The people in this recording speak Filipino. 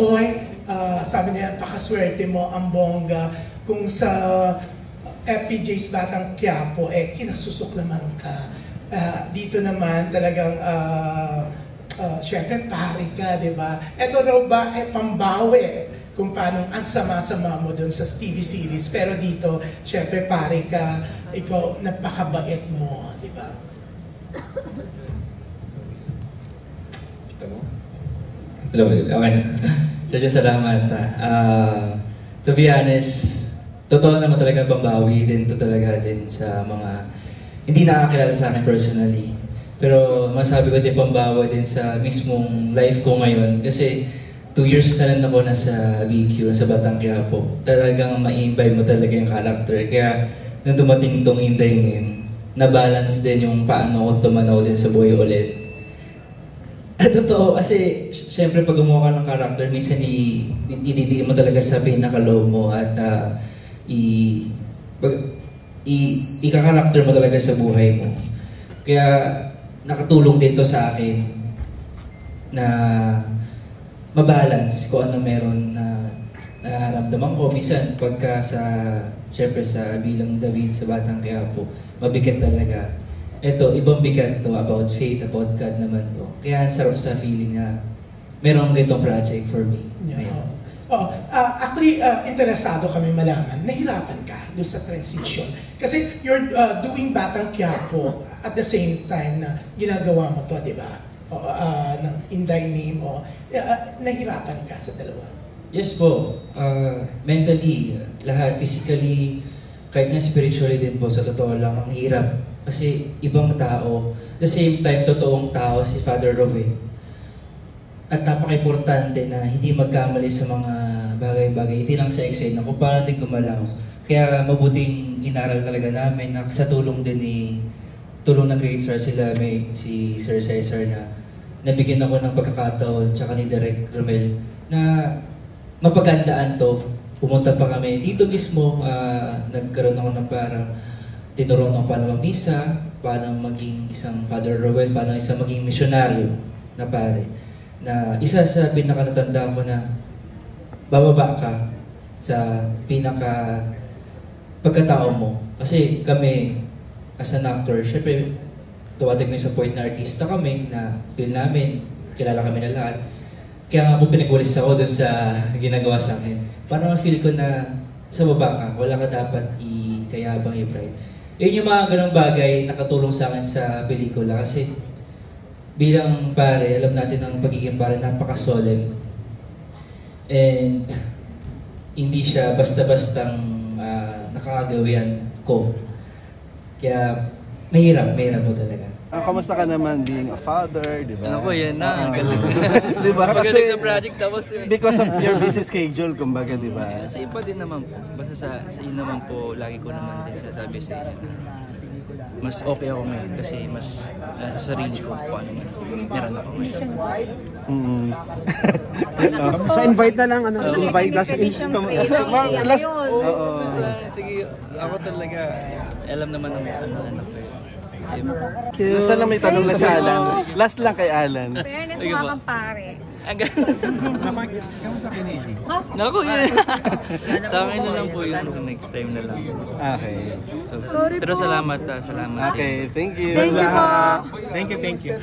Makoy, sabi niya, pakaswerte mo ang bongga kung sa FPJ's Batang Quiapo, kinasusuklaman ka. Dito naman talagang, syempre pari ka, di ba? Ito raw ba ay pambawi kung paano ang sama-sama mo dun sa TV series. Pero dito, syempre pari ka, ikaw napakabait mo, di ba? Ito mo? Hello, okay na. Sir, salamat. To be honest, totoo naman talaga pambawi din to talaga din sa mga hindi nakakilala sa akin personally. Pero masabi ko din pambawi din sa mismong life ko ngayon kasi 2 years na lang ako nasa BQ, sa Batang Quiapo. Talagang ma-imbibe mo talaga yung character. Kaya nung dumating tong Inday Name, na-balance din yung paano ko tumanaw din sa buhay ulit. At totoo, kasi syempre pag gumawa ka ng character, minsan ididiin mo talaga sa pinaka-low mo at ika-character mo talaga sa buhay mo. Kaya nakatulong din to sa akin na mabalance kung ano meron na nararamdaman ko. Minsan pagka syempre sa bilang David sa Batang Quiapo, mabigat talaga. Ito, ibang bigat to, about faith, about God naman to. Kaya ang sarap sa feeling na merong ganitong project for me. Yeah. Actually, interesado kami malaman, nahirapan ka doon sa transition. Kasi you're doing Batang Quiapo at the same time na ginagawa mo to, di ba? Ng Inday Name, nahirapan ka sa dalawa. Yes po. Mentally, lahat, physically, kahit na spiritually din po, sa totoo lang, ang hirap. Kasi ibang tao, the same time, totoong tao si Father Rowe. At napaka-importante na hindi magkamali sa mga bagay-bagay, hindi lang sa eksena, kung paano din gumalaw. Kaya mabuting inaral talaga namin na sa tulong din tulong ng Great Star sila, si Sir Cesar na nabigyan ako ng pagkakataon, tsaka ni Direk Romel, na mapagandaan to. Pumunta pa kami dito mismo, nagkaroon ako ng parang tinuruan ako paano mag-misa, paano maging isang Father Rowell, paano isang maging misyonaryo na pare. Na isa sa pinaka-natandaan ko na bababa ka sa pinaka pagkatao mo. Kasi kami, as an actor, syempre, tuwating sa point na artista kami, na feel namin, kilala kami na lahat. Kaya nga po pinagwalis ako doon sa ginagawa sa akin. Parang feel ko na sa baba ka, wala ka dapat ikayabang, i-pride. Yun yung mga ganong bagay nakatulong sa akin sa pelikula kasi bilang pare, alam natin ang pagiging pare napaka-solemn. And hindi siya basta-bastang nakakagawian ko. Kaya mahirap po talaga. Kamusta ka naman being a father, di ba? Ano po, yan na. Ang galing. Di ba? Kasi sa project tapos because of your busy schedule, kumbaga, di ba? sa iba din naman po. Basta sa inyo naman po, lagi ko naman din sinasabi sa inyo. Mas okay ako ngayon kasi mas sa sarili ko kung ano man meron ako ngayon. So invite na lang, invite last last. Sige, ako talaga alam naman ng ano ko. Basta lang may tanong na si Alan. Last lang kay Alan. Fairness, mukha kang pare. Kamusta kinisig? Naku, yun. Sa akin na lang po yun. Next time na lang. Okay. So, pero salamat. Okay, thank you. Thank you po. Thank you.